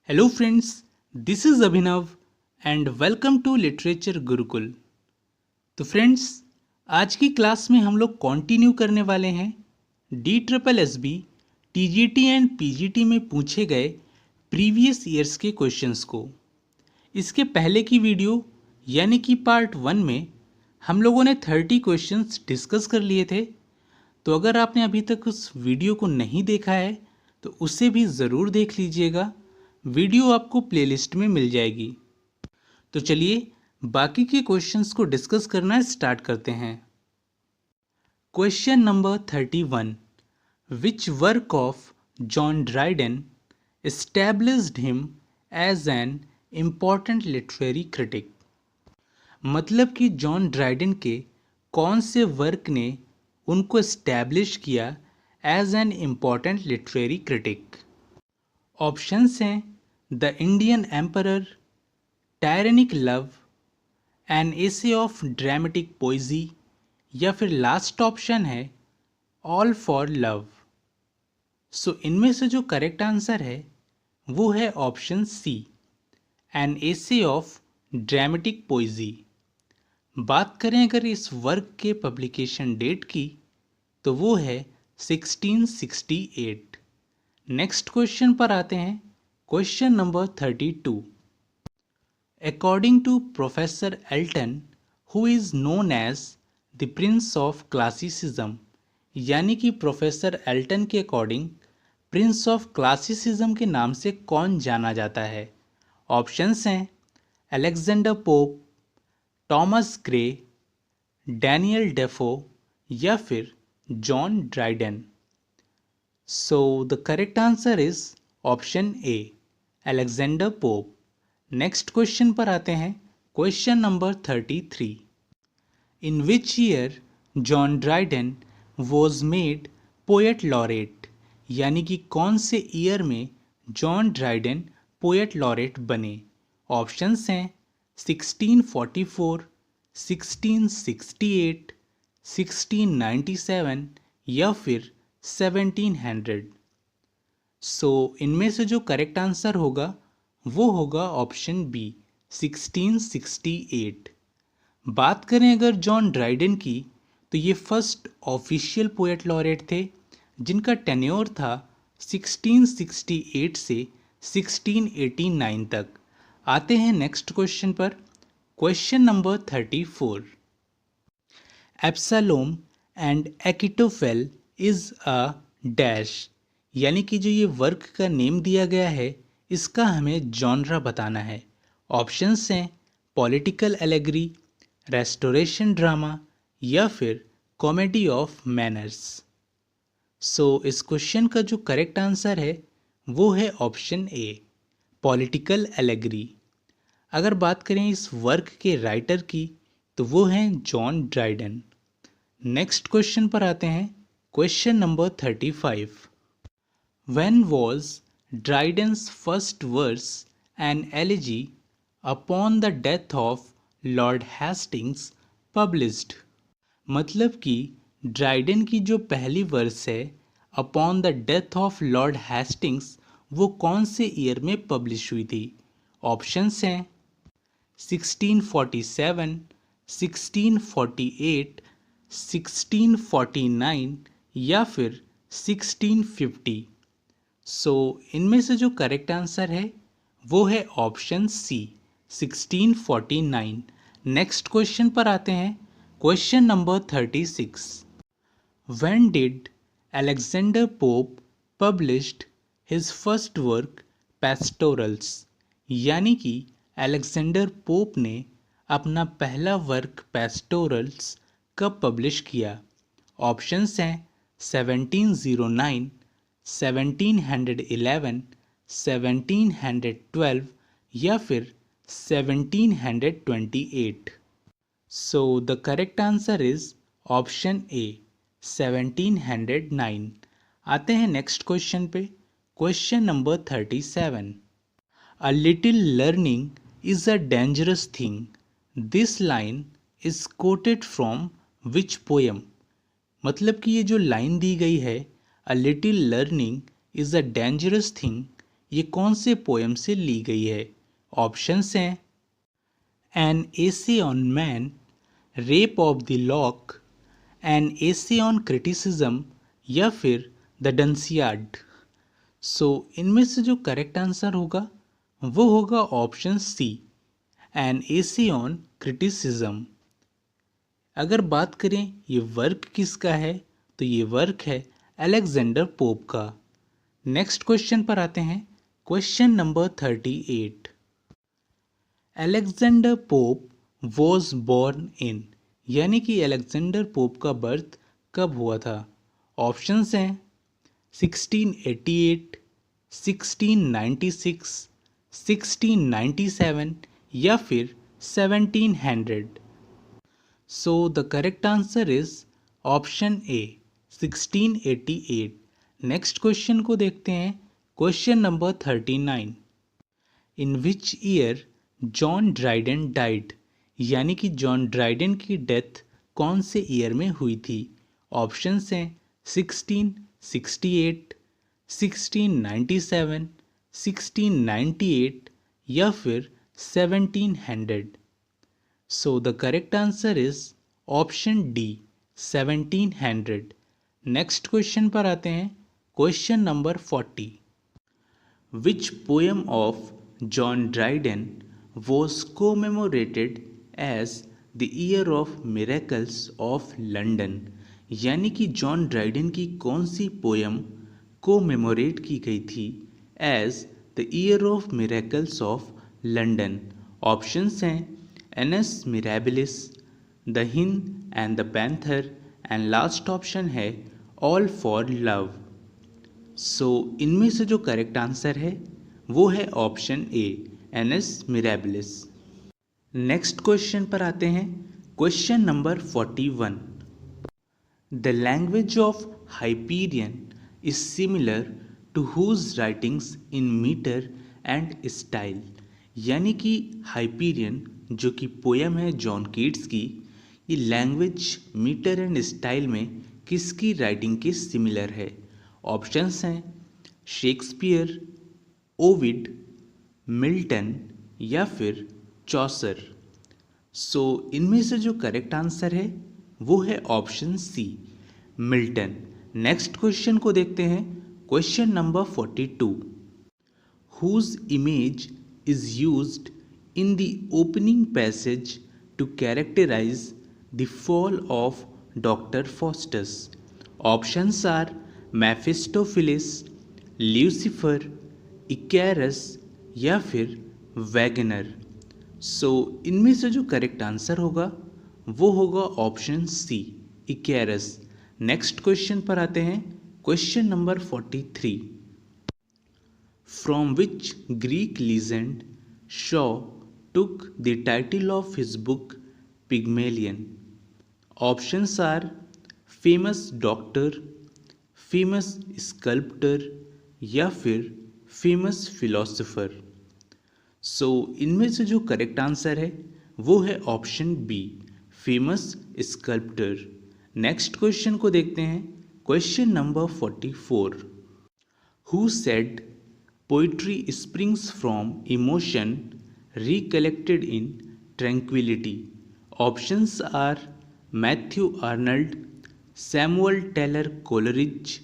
Hello friends, this is Abhinav and welcome to Literature Gurukul. तो friends, आज की class में हम लोग कंटिन्यू करने वाले हैं DSSB, TGT एंड PGT में पूछे गए प्रीवियस ईयर्स के क्वेश्चंस को। इसके पहले की वीडियो यानी कि पार्ट 1 में हम लोगों ने 30 क्वेश्चंस डिस्कस कर लिए थे। तो अगर आपने अभी तक उस वीडियो को नहीं देखा है तो उसे भी ज़रूर देख लीजिएगा। वीडियो आपको प्लेलिस्ट में मिल जाएगी। तो चलिए बाकी के क्वेश्चंस को डिस्कस करना स्टार्ट करते हैं। Question number 31, which work of John Dryden established him as an important literary critic. मतलब कि जॉन ड्राइडन के कौन से वर्क ने उनको एस्टैब्लिश किया as an important literary critic. Options हैं the Indian emperor, tyrannic love, an essay of dramatic poesy, या फिर लास्ट ऑप्शन है ऑल फॉर लव। सो इनमें से जो करेक्ट आंसर है वो है option C, an essay of dramatic poesy. बात करें अगर इस वर्क के पब्लिकेशन डेट की तो वो है 1668। नेक्स्ट क्वेश्चन पर आते हैं। Question number 32, according to professor Elton who is known as the prince of classicism, यानी कि प्रोफेसर एल्टन के अकॉर्डिंग प्रिंस ऑफ क्लासिसिज्म के नाम से कौन जाना जाता है। ऑप्शंस हैं Alexander Pope, Thomas Gray, Daniel Defoe, या फिर John Dryden. So the correct answer is option A, Alexander Pope. Next question पर आते हैं। Question number 33, in which year John Dryden was made poet laureate, यानी कि कौन से ईयर में जॉन ड्राइडन पोएट लॉरेट बने। ऑप्शंस हैं 1644, 1668, 1697, या फिर 1700। सो इनमें से जो करेक्ट आंसर होगा वो होगा ऑप्शन बी, 1668। बात करें अगर जॉन ड्राइडन की तो ये फर्स्ट ऑफिशियल पोएट लॉरेट थे जिनका टेन्योर था 1668 से 1689 तक। आते हैं नेक्स्ट क्वेश्चन पर। Question number 34, Absalom and Achitophel is a dash, यानी कि जो ये वर्क का नेम दिया गया है इसका हमें जॉनरा बताना है। ऑप्शंस हैं पॉलिटिकल एलेगरी, रेस्टोरेशन ड्रामा, या फिर कॉमेडी ऑफ मैनर्स। सो इस क्वेश्चन का जो करेक्ट आंसर है वो है ऑप्शन ए, पॉलिटिकल एलेगरी। अगर बात करें इस वर्क के राइटर की तो वो हैं जॉन ड्राइडन। नेक्स्ट क्वेश्चन पर आते हैं। Question number 35, when was Dryden's first verse an elegy upon the death of Lord Hastings published. मतलब कि ड्राइडन की जो पहली वर्स है upon the death of Lord Hastings वो कौन से ईयर में पब्लिश हुई थी। ऑप्शंस हैं 1647, 1648, 1649, या फिर 1650। सो इनमें से जो करेक्ट आंसर है वो है ऑप्शन सी, 1649। नेक्स्ट क्वेश्चन पर आते हैं। Question number 36, when did Alexander pope published his first work pastorals, यानी कि अलेक्जेंडर पोप ने अपना पहला वर्क पेस्टोरल्स कब पब्लिश किया। ऑप्शंस हैं 1709, 1711, 1712, या फिर 1728। सो the correct answer is option ए, 1709। आते हैं नेक्स्ट क्वेश्चन पे। Question number 37, a little learning is a dangerous thing, this line is coated from which poem. मतलब कि ये जो लाइन दी गई है a little learning is a dangerous thing, ये कौन से पोएम से ली गई है? ऑप्शंस हैं N essay on man, rape of the lock, N essay on criticism या फिर द डंसियाड। सो इनमें से जो करेक्ट आंसर होगा वो होगा option C, an essay on criticism. अगर बात करें ये वर्क किसका है, तो ये वर्क है अलेक्जेंडर पोप का। नेक्स्ट क्वेश्चन पर आते हैं, question number 38। Alexander Pope was born in, यानी कि अलेक्जेंडर पोप का बर्थ कब हुआ था? ऑप्शंस हैं 1688, 1696, 1697 या फिर 1700। So the correct answer is option A, 1688। Next question को देखते हैं, question number 39। In which year John Dryden died, यानी कि जॉन ड्राइडन की डेथ कौन से ईयर में हुई थी? ऑप्शंस हैं 1668, 1697, 1698 या फिर 1700। So the correct answer is option D, 1700। Next question पर आते हैं, question number 40। Which poem of John Dryden was commemorated as the Year of Miracles of London, यानी कि जॉन ड्राइडन की कौन सी पोयम कोमेमोरेट की गई थी as the year of miracles of London? Options हैं annus mirabilis, the hind and the panther and last option है all for love. So इनमें से जो करेक्ट आंसर है वो है option A, annus mirabilis. Next question पर आते हैं, question number 41। The language of Hyperion is similar to whose writings in metre and style, यानी कि हाइपीरियन जो कि पोयम है जॉन कीट्स की, ये लैंग्वेज मीटर एंड स्टाइल में किसकी राइटिंग के सिमिलर है? ऑप्शंस हैं शेक्सपियर, ओविड, मिल्टन या फिर चॉसर। सो इनमें से जो करेक्ट आंसर है वो है option C, Milton. Next question को देखते हैं, question number 42। Whose image is used in the opening passage to characterize the fall of Dr. Faustus? Options are Mephistopheles, Lucifer, Icarus या फिर वैगनर। सो इनमें से जो करेक्ट आंसर होगा वो होगा ऑप्शन सी, इकैरस। नेक्स्ट क्वेश्चन पर आते हैं, question number 43। From which Greek legend Shaw took the title of his book Pygmalion? Options are famous doctor, famous sculptor या फिर famous philosopher। सो इनमें से जो करेक्ट आंसर है वो है option B, famous sculptor. Next question को देखते हैं, question number 44। Who said poetry springs from emotion recollected in tranquility? Options are Matthew Arnold, Samuel Taylor Coleridge,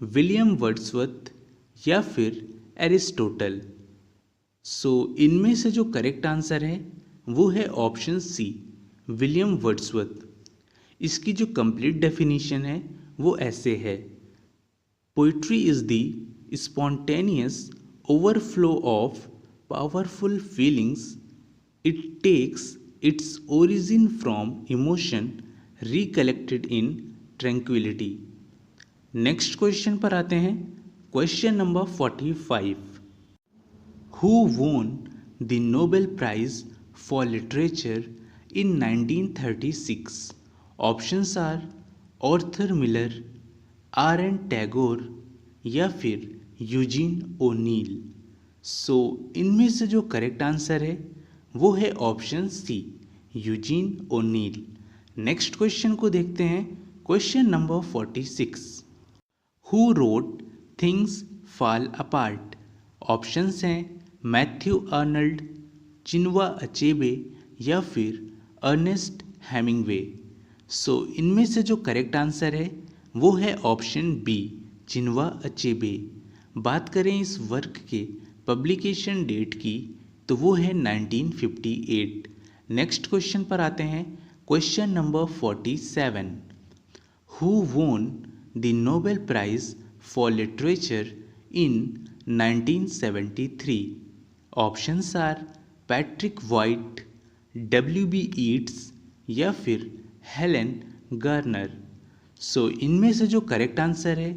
William Wordsworth या फिर एरिस्टोटल। सो इनमें से जो करेक्ट आंसर है वो है ऑप्शन सी, विलियम वर्ड्सवर्थ। इसकी जो कंप्लीट डेफिनेशन है वो ऐसे है, poetry is the spontaneous overflow of powerful feelings. It takes its origin from emotion recollected in tranquility। Next question पर आते हैं, question number 45। Who won the Nobel Prize for Literature in 1936? Options are Arthur Miller, RN. Tagore या फिर Eugene O'Neill. सो इनमें से जो correct answer है वो है option C, Eugene O'Neill. Next question को देखते हैं, question number 46। Who wrote Things Fall Apart? Options हैं मैथ्यू आर्नल्ड, चिनुआ अचेबे या फिर अर्नेस्ट हेमिंगवे। सो इनमें से जो करेक्ट आंसर है वो है ऑप्शन बी, चिनुआ अचेबे। बात करें इस वर्क के पब्लिकेशन डेट की तो वो है 1958। नेक्स्ट क्वेश्चन पर आते हैं, question number 47। Who won the Nobel prize for literature in 1973? Options are Patrick White, W.B. Yeats या फिर हेलेन गार्नर। सो इनमें से जो करेक्ट आंसर है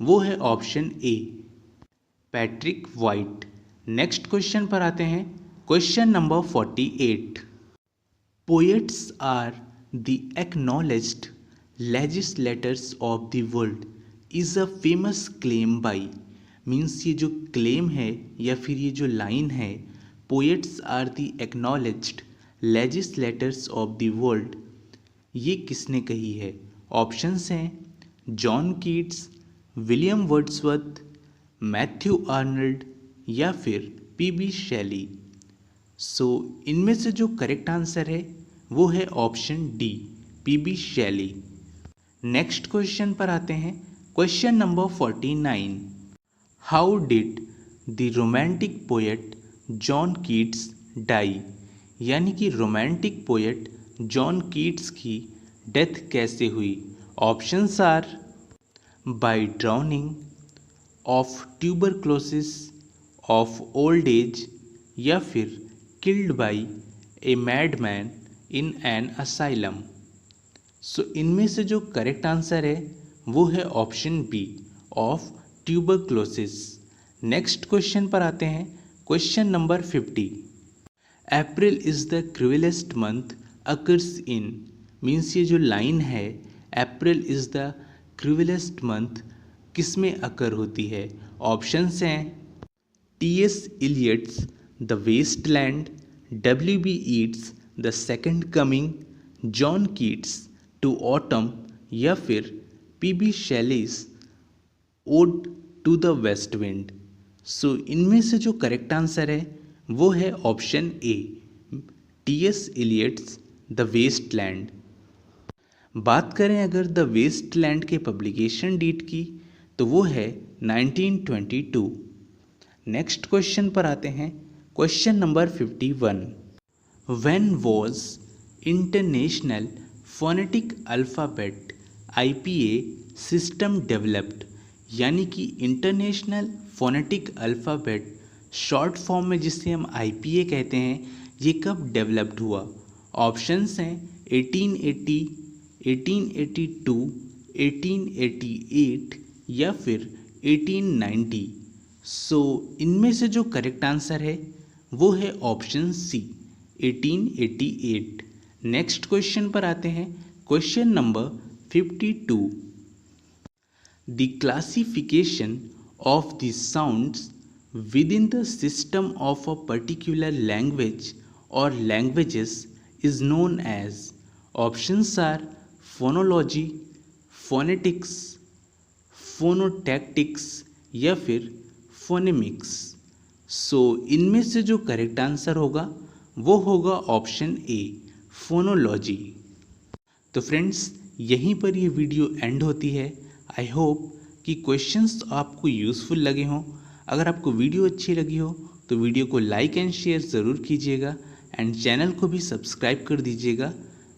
वो है option A, Patrick White. Next question पर आते हैं, question number 48। Poets are the acknowledged legislators of the world is a famous claim by. Means ये जो क्लेम है या फिर ये जो लाइन है, poets are the acknowledged legislators of the world, ये किसने कही है? ऑप्शंस हैं John Keats, William Wordsworth, Matthew Arnold या फिर P.B. शेली। सो इनमें से जो करेक्ट आंसर है वो है option D, P.B. Shelley. Next question पर आते हैं, question number 49। How did the romantic poet John Keats die? यानी कि रोमांटिक पोएट जॉन कीट्स की डेथ कैसे हुई? Options are by drowning, of tuberculosis, of old age या फिर killed by a madman in an asylum. So इनमें से जो करेक्ट आंसर है वो है option B, of tuberculosis. Next question पर आते हैं, question number 50। April is the cruellest month occurs in. Means ये जो लाइन है April is the cruellest month किस में अकर होती है? ऑप्शंस हैं T.S. Eliot's the wasteland, W.B. Yeats the second coming, John Keats to autumn या फिर P.B. Shelley's ode to the west wind. So इनमें से जो करेक्ट आंसर है वो है option A, T.S. Eliot's the wasteland. बात करें अगर द वेस्टलैंड के पब्लिकेशन डेट की तो वो है 1922। नेक्स्ट क्वेश्चन पर आते हैं, question number 51। When was international phonetic alphabet IPA system developed? यानी कि international phonetic alphabet short form में जिसे हम IPA कहते हैं, ये कब डेवलप्ड हुआ? ऑप्शंस हैं 1880, 1882, 1888 या फिर 1890। सो इनमें से जो करेक्ट आंसर है वो है ऑप्शन सी, 1888। नेक्स्ट क्वेश्चन पर आते हैं, question number 52। The classification of the sounds within the system of a particular language और languages is known as. Options are phonology, phonetics, phonotactics या फिर फोनेमिक्स। सो इनमें से जो करेक्ट आंसर होगा वो होगा ऑप्शन ए, फोनोलॉजी। तो फ्रेंड्स यहीं पर ये वीडियो एंड होती है। आई होप कि क्वेश्चंस आपको यूज़फुल लगे हों। अगर आपको वीडियो अच्छी लगी हो तो वीडियो को लाइक एंड शेयर ज़रूर कीजिएगा एंड चैनल को भी सब्सक्राइब कर दीजिएगा,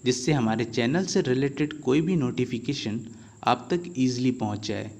जिससे हमारे चैनल से रिलेटेड कोई भी नोटिफिकेशन आप तक ईजिली पहुंच जाए।